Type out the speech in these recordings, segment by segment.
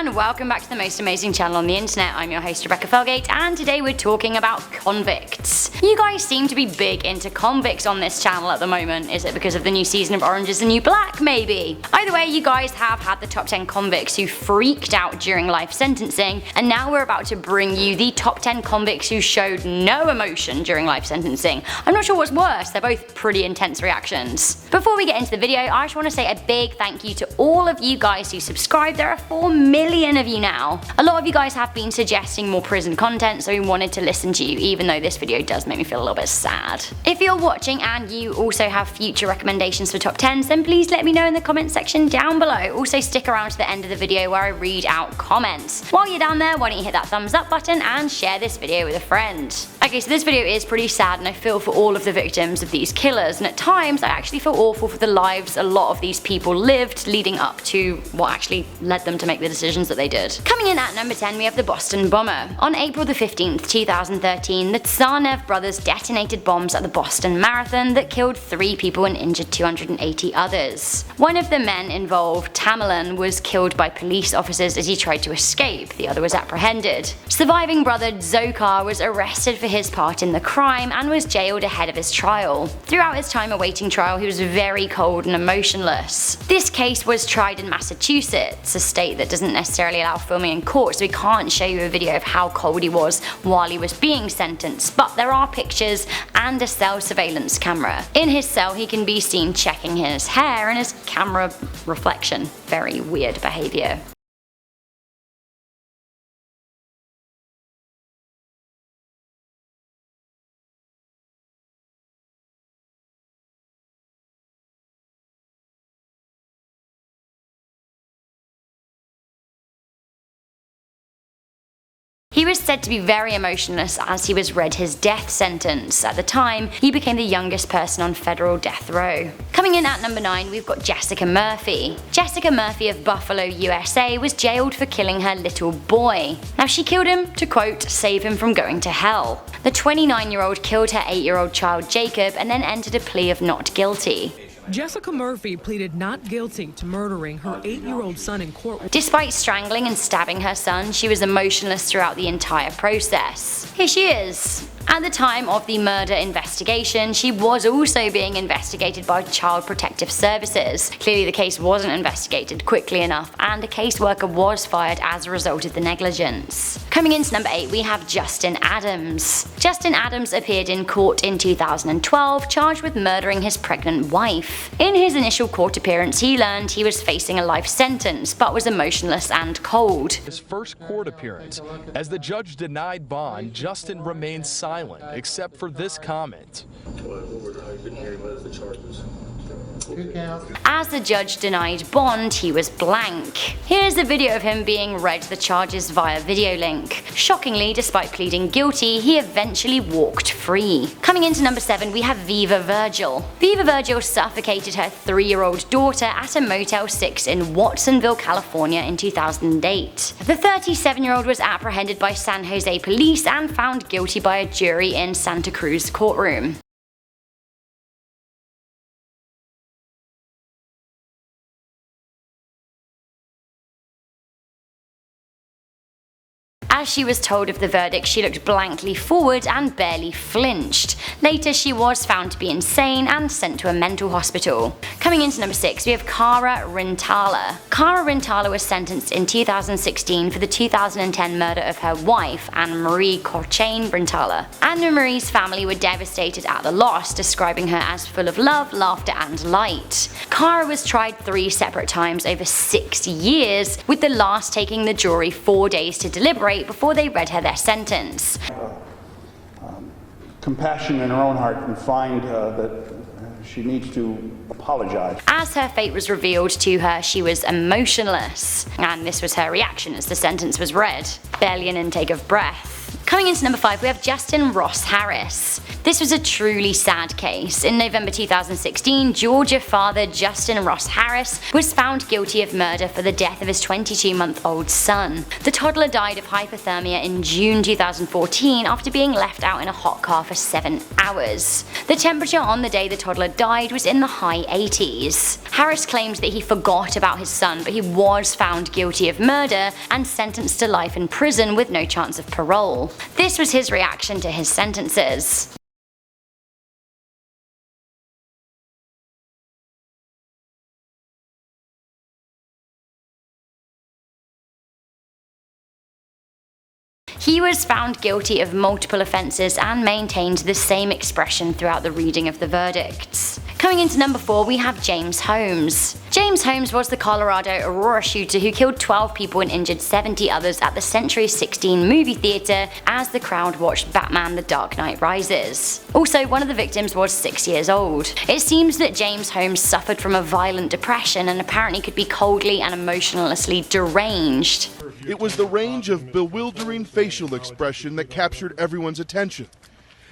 and welcome back to the most amazing channel on the internet. I'm your host Rebecca Felgate, and today we're talking about Convicts. You guys seem to be big into Convicts on this channel at the moment. Is it because of the new season of Orange is the New Black, maybe? Either way, you guys have had the top 10 convicts who freaked out during life sentencing, and now we're about to bring you the top 10 convicts who showed no emotion during life sentencing. I'm not sure what's worse, they're both pretty intense reactions. Before we get into the video, I just want to say a big thank you to all of you guys who subscribed. There are 4 million of you now. A lot of you guys have been suggesting more prison content, so we wanted to listen to you, even though this video does make me feel a little bit sad. If you're watching and you also have future recommendations for top 10s, then please let me know in the comment section down below. Also stick around to the end of the video where I read out comments. While you're down there, why don't you hit that thumbs up button and share this video with a friend. Okay, so this video is pretty sad and I feel for all of the victims of these killers, and at times I actually feel awful for the lives a lot of these people lived leading up to what actually led them to make the decisions that they did. Coming in at number 10, we have the Boston bomber. On April the 15th, 2013, the Tsarnaev brothers detonated bombs at the Boston Marathon that killed 3 people and injured 280 others. One of the men involved, Tamerlan, was killed by police officers as he tried to escape. The other was apprehended. Surviving brother Dzhokhar was arrested for his part in the crime and was jailed ahead of his trial. Throughout his time awaiting trial, he was very cold and emotionless. This case was tried in Massachusetts, a state that doesn't necessarily allow filming in court, so we can't show you a video of how cold he was while he was being sentenced, but there are pictures and a cell surveillance camera. In his cell, he can be seen checking his hair and his camera reflection. Very weird behavior. He was said to be very emotionless as he was read his death sentence. At the time, he became the youngest person on federal death row. Coming in at number 9, we've got Jessica Murphy. Jessica Murphy of Buffalo, USA was jailed for killing her little boy. Now she killed him to, quote, save him from going to hell. The 29-year-old killed her 8-year-old child Jacob and then entered a plea of not guilty. Jessica Murphy pleaded not guilty to murdering her 8-year-old son in court. Despite strangling and stabbing her son, she was emotionless throughout the entire process. Here she is. At the time of the murder investigation, she was also being investigated by Child Protective Services. Clearly the case wasn't investigated quickly enough, and a caseworker was fired as a result of the negligence. Coming into number 8, we have Justin Adams. Justin Adams appeared in court in 2012, charged with murdering his pregnant wife. In his initial court appearance, he learned he was facing a life sentence, but was emotionless and cold. His first court appearance, as the judge denied bond, Justin remained silent, except for this comment. As the judge denied bond, he was blank. Here's a video of him being read the charges via video link. Shockingly, despite pleading guilty, he eventually walked free. Coming into number 7, we have Veva Virgil. Veva Virgil suffocated her 3-year-old daughter at a Motel 6 in Watsonville, California in 2008. The 37-year-old was apprehended by San Jose police and found guilty by a jury in Santa Cruz courtroom. As she was told of the verdict, she looked blankly forward and barely flinched. Later, she was found to be insane and sent to a mental hospital. Coming into number 6, we have Cara Rintala. Cara Rintala was sentenced in 2016 for the 2010 murder of her wife, Anne Marie Corchain Rintala. Anne Marie's family were devastated at the loss, describing her as full of love, laughter, and light. Cara was tried 3 separate times over 6 years, with the last taking the jury 4 days to deliberate before they read her their sentence. Compassion in her own heart and find that she needs to apologize. As her fate was revealed to her, she was emotionless, and this was her reaction as the sentence was read. Barely an intake of breath. Coming into number 5, we have Justin Ross Harris. This was a truly sad case. In November 2016, Georgia father Justin Ross Harris was found guilty of murder for the death of his 22-month-old son. The toddler died of hypothermia in June 2014 after being left out in a hot car for 7 hours. The temperature on the day the toddler died was in the high 80s. Harris claimed that he forgot about his son, but he was found guilty of murder and sentenced to life in prison with no chance of parole. This was his reaction to his sentences. He was found guilty of multiple offences and maintained the same expression throughout the reading of the verdicts. Coming into number 4, we have James Holmes. James Holmes was the Colorado Aurora shooter who killed 12 people and injured 70 others at the Century 16 movie theatre as the crowd watched Batman: The Dark Knight Rises. Also, one of the victims was 6 years old. It seems that James Holmes suffered from a violent depression and apparently could be coldly and emotionlessly deranged. It was the range of bewildering facial expression that captured everyone's attention.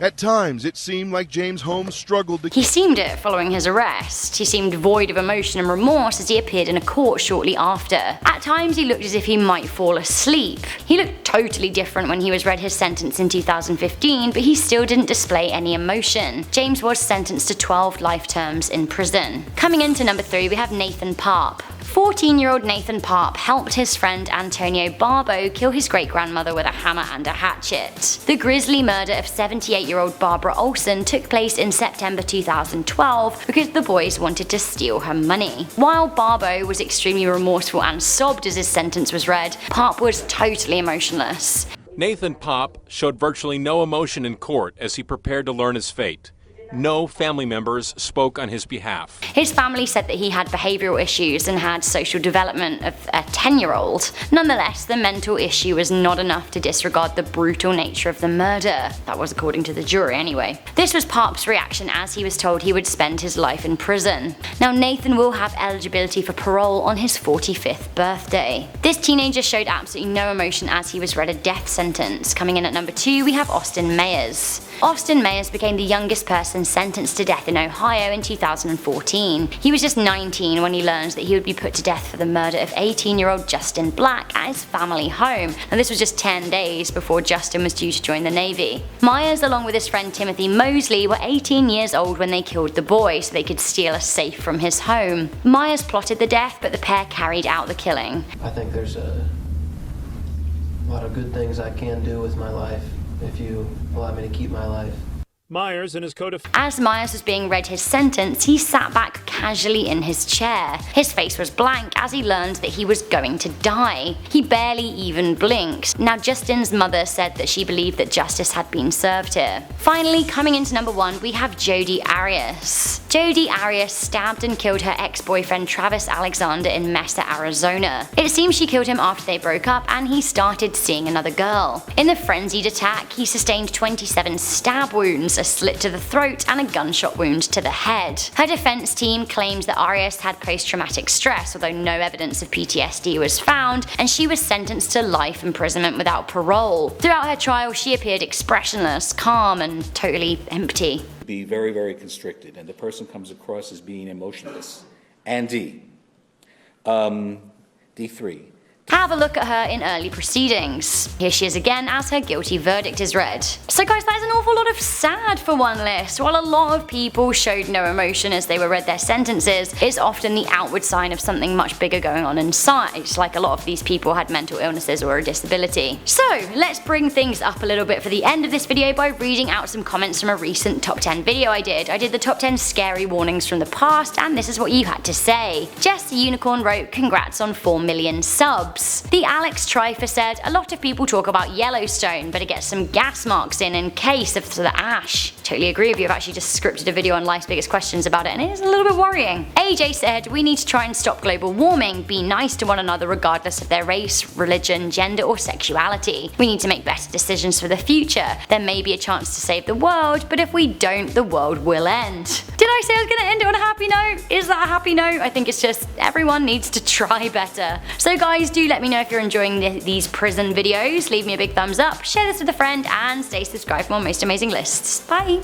At times, it seemed like James Holmes struggled to... He seemed it following his arrest. He seemed void of emotion and remorse as he appeared in a court shortly after. At times, he looked as if he might fall asleep. He looked totally different when he was read his sentence in 2015, but he still didn't display any emotion. James was sentenced to 12 life terms in prison. Coming into number 3, we have Nathan Paape. 14-year-old Nathan Paape helped his friend Antonio Barbo kill his great-grandmother with a hammer and a hatchet. The grisly murder of 78-year-old Barbara Olson took place in September 2012 because the boys wanted to steal her money. While Barbo was extremely remorseful and sobbed as his sentence was read, Paape was totally emotionless. Nathan Paape showed virtually no emotion in court as he prepared to learn his fate. No family members spoke on his behalf. His family said that he had behavioural issues and had social development of a 10-year-old. Nonetheless, the mental issue was not enough to disregard the brutal nature of the murder. That was according to the jury anyway. This was Paape's reaction as he was told he would spend his life in prison. Now Nathan will have eligibility for parole on his 45th birthday. This teenager showed absolutely no emotion as he was read a death sentence. Coming in at number 2, we have Austin Mayers. Austin Mayers became the youngest person sentenced to death in Ohio in 2014. He was just 19 when he learned that he would be put to death for the murder of 18-year-old Justin Black at his family home, and this was just 10 days before Justin was due to join the Navy. Myers, along with his friend Timothy Mosley, were 18 years old when they killed the boy so they could steal a safe from his home. Myers plotted the death, but the pair carried out the killing. I think there's a lot of good things I can do with my life if you allow me to keep my life. Myers and his As Myers was being read his sentence, he sat back casually in his chair. His face was blank as he learned that he was going to die. He barely even blinked. Now Justin's mother said that she believed that justice had been served here. Finally, coming into number 1, we have Jodi Arias. Jodi Arias stabbed and killed her ex-boyfriend Travis Alexander in Mesa, Arizona. It seems she killed him after they broke up and he started seeing another girl. In the frenzied attack, he sustained 27 stab wounds, a slit to the throat, and a gunshot wound to the head. Her defense team claimed that Arias had post-traumatic stress, although no evidence of PTSD was found, and she was sentenced to life imprisonment without parole. Throughout her trial, she appeared expressionless, calm, and totally empty. Be very, very constricted, and the person comes across as being emotionless. And D3. Have a look at her in early proceedings. Here she is again as her guilty verdict is read. So guys, that is an awful lot of sad for one list. While a lot of people showed no emotion as they were read their sentences, it's often the outward sign of something much bigger going on inside, like a lot of these people had mental illnesses or a disability. So let's bring things up a little bit for the end of this video by reading out some comments from a recent top 10 video I did. I did the top 10 scary warnings from the past, and this is what you had to say. Jess the Unicorn wrote, "Congrats on 4 million subs." The Alex Trifer said, "A lot of people talk about Yellowstone, but it gets some gas marks in case of the ash." Totally agree with you. I've actually just scripted a video on Life's Biggest Questions about it, and it is a little bit worrying. AJ said, "We need to try and stop global warming. Be nice to one another regardless of their race, religion, gender, or sexuality. We need to make better decisions for the future. There may be a chance to save the world, but if we don't, the world will end." Did I say I was going to end it on a happy note? Is that a happy note? I think it's just everyone needs to try better. So guys, do let Let me know if you're enjoying these prison videos. Leave me a big thumbs up, share this with a friend, and stay subscribed for more most amazing lists. Bye!